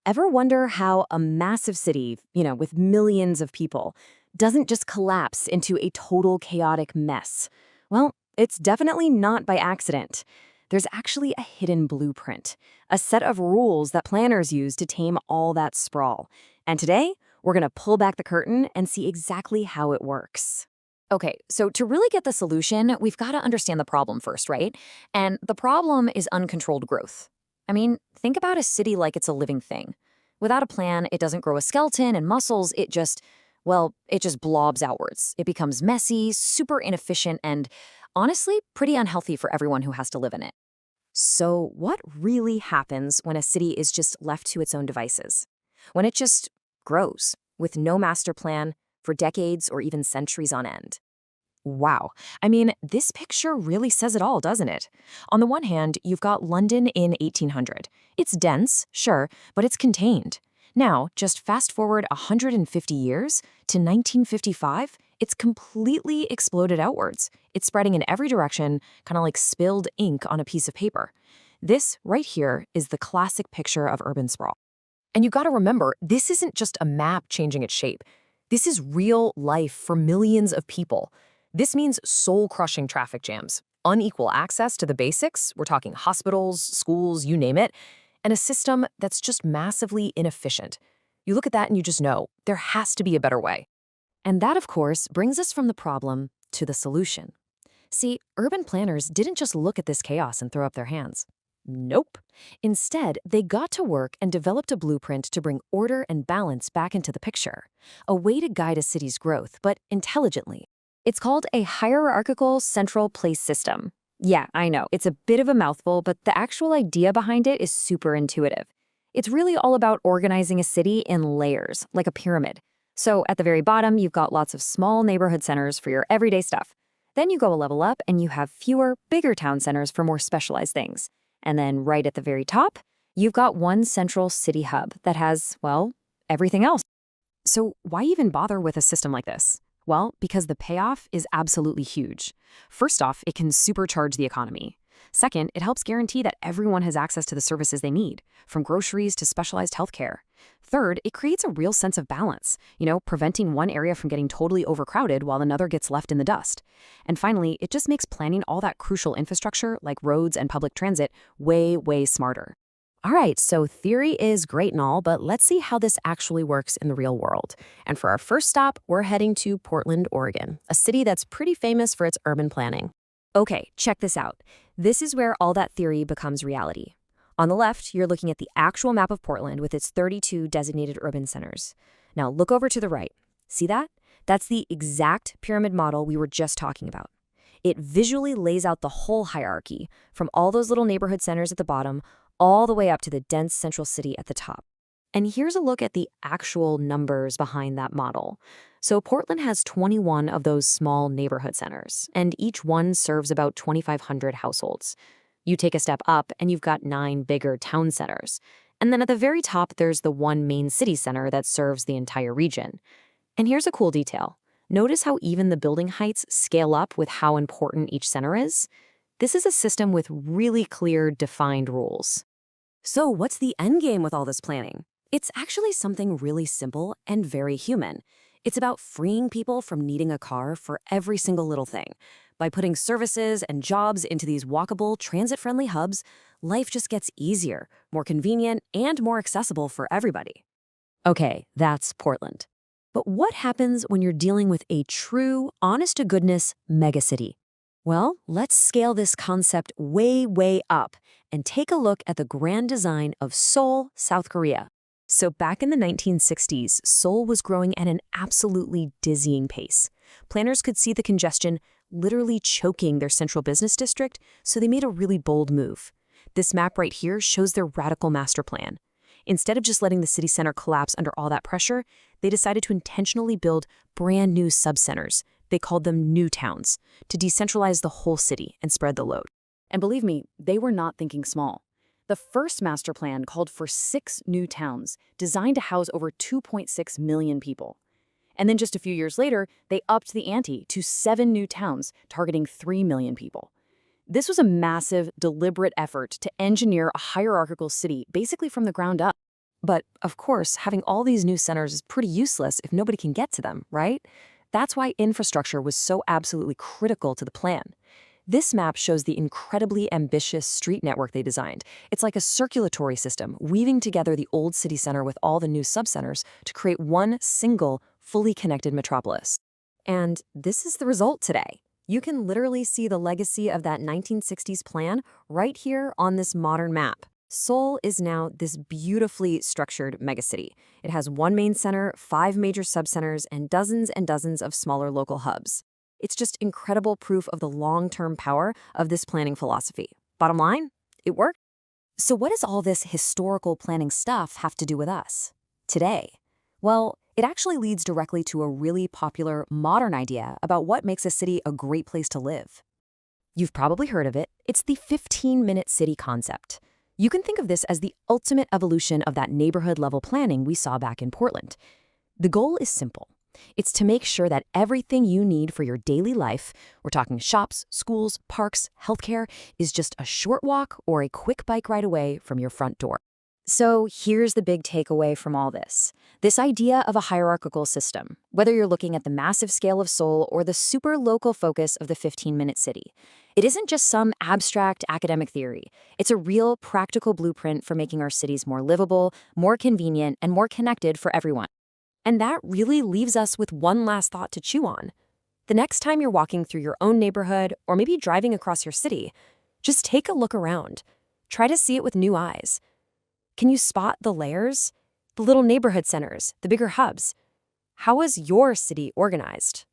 Ever wonder how a massive city, with millions of people, doesn't just collapse into a total chaotic mess? Well, it's definitely not by accident. There's actually a hidden blueprint, a set of rules that planners use to tame all that sprawl. And today, we're going to pull back the curtain and see exactly how it works. Okay, so to really get the solution, we've got to understand the problem first, right? And the problem is uncontrolled growth. I mean, think about a city like it's a living thing. Without a plan, it doesn't grow a skeleton and muscles, it just blobs outwards. It becomes messy, super inefficient, and honestly, pretty unhealthy for everyone who has to live in it. So, what really happens when a city is just left to its own devices? When it just grows with no master plan for decades or even centuries on end? Wow. I mean, this picture really says it all, doesn't it? On the one hand, you've got London in 1800. It's dense, sure, but it's contained. Now, just fast forward 150 years to 1955, it's completely exploded outwards. It's spreading in every direction, kind of like spilled ink on a piece of paper. This right here is the classic picture of urban sprawl. And you gotta remember, this isn't just a map changing its shape. This is real life for millions of people. This means soul-crushing traffic jams, unequal access to the basics, we're talking hospitals, schools, you name it, and a system that's just massively inefficient. You look at that and you just know, there has to be a better way. And that, of course, brings us from the problem to the solution. See, urban planners didn't just look at this chaos and throw up their hands. Nope. Instead, they got to work and developed a blueprint to bring order and balance back into the picture, a way to guide a city's growth, but intelligently. It's called a hierarchical central place system. Yeah, I know, it's a bit of a mouthful, but the actual idea behind it is super intuitive. It's really all about organizing a city in layers, like a pyramid. So at the very bottom, you've got lots of small neighborhood centers for your everyday stuff. Then you go a level up and you have fewer, bigger town centers for more specialized things. And then right at the very top, you've got one central city hub that has, well, everything else. So why even bother with a system like this? Well, because the payoff is absolutely huge. First off, it can supercharge the economy. Second, it helps guarantee that everyone has access to the services they need, from groceries to specialized healthcare. Third, it creates a real sense of balance, preventing one area from getting totally overcrowded while another gets left in the dust. And finally, it just makes planning all that crucial infrastructure, like roads and public transit, way, way smarter. All right, so theory is great and all, but let's see how this actually works in the real world. And for our first stop, we're heading to Portland, Oregon, a city that's pretty famous for its urban planning. Okay, check this out. This is where all that theory becomes reality. On the left, you're looking at the actual map of Portland with its 32 designated urban centers. Now look over to the right. See that? That's the exact pyramid model we were just talking about. It visually lays out the whole hierarchy, from all those little neighborhood centers at the bottom, all the way up to the dense central city at the top. And here's a look at the actual numbers behind that model. So Portland has 21 of those small neighborhood centers, and each one serves about 2,500 households. You take a step up, and you've got 9 bigger town centers. And then at the very top, there's the one main city center that serves the entire region. And here's a cool detail. Notice how even the building heights scale up with how important each center is? This is a system with really clear, defined rules. So what's the end game with all this planning? It's actually something really simple and very human. It's about freeing people from needing a car for every single little thing. By putting services and jobs into these walkable, transit-friendly hubs, life just gets easier, more convenient, and more accessible for everybody. Okay, that's Portland. But what happens when you're dealing with a true, honest-to-goodness megacity? Well, let's scale this concept way, way up and take a look at the grand design of Seoul, South Korea. So back in the 1960s, Seoul was growing at an absolutely dizzying pace. Planners could see the congestion literally choking their central business district, so they made a really bold move. This map right here shows their radical master plan. Instead of just letting the city center collapse under all that pressure, they decided to intentionally build brand new subcenters. They called them new towns, to decentralize the whole city and spread the load. And believe me, they were not thinking small. The first master plan called for 6 new towns, designed to house over 2.6 million people. And then just a few years later, they upped the ante to 7 new towns, targeting 3 million people. This was a massive, deliberate effort to engineer a hierarchical city basically from the ground up. But, of course, having all these new centers is pretty useless if nobody can get to them, right? That's why infrastructure was so absolutely critical to the plan. This map shows the incredibly ambitious street network they designed. It's like a circulatory system, weaving together the old city center with all the new subcenters to create one single, fully connected metropolis. And this is the result today. You can literally see the legacy of that 1960s plan right here on this modern map. Seoul is now this beautifully structured megacity. It has one main center, 5 major subcenters, and dozens of smaller local hubs. It's just incredible proof of the long-term power of this planning philosophy. Bottom line, it worked. So what does all this historical planning stuff have to do with us today? Well, it actually leads directly to a really popular modern idea about what makes a city a great place to live. You've probably heard of it. It's the 15-minute city concept. You can think of this as the ultimate evolution of that neighborhood-level planning we saw back in Portland. The goal is simple. It's to make sure that everything you need for your daily life, we're talking shops, schools, parks, healthcare, is just a short walk or a quick bike ride away from your front door. So here's the big takeaway from all this. This idea of a hierarchical system, whether you're looking at the massive scale of Seoul or the super local focus of the 15-minute city, it isn't just some abstract academic theory. It's a real practical blueprint for making our cities more livable, more convenient, and more connected for everyone. And that really leaves us with one last thought to chew on. The next time you're walking through your own neighborhood or maybe driving across your city, just take a look around. Try to see it with new eyes. Can you spot the layers? The little neighborhood centers, the bigger hubs? How is your city organized?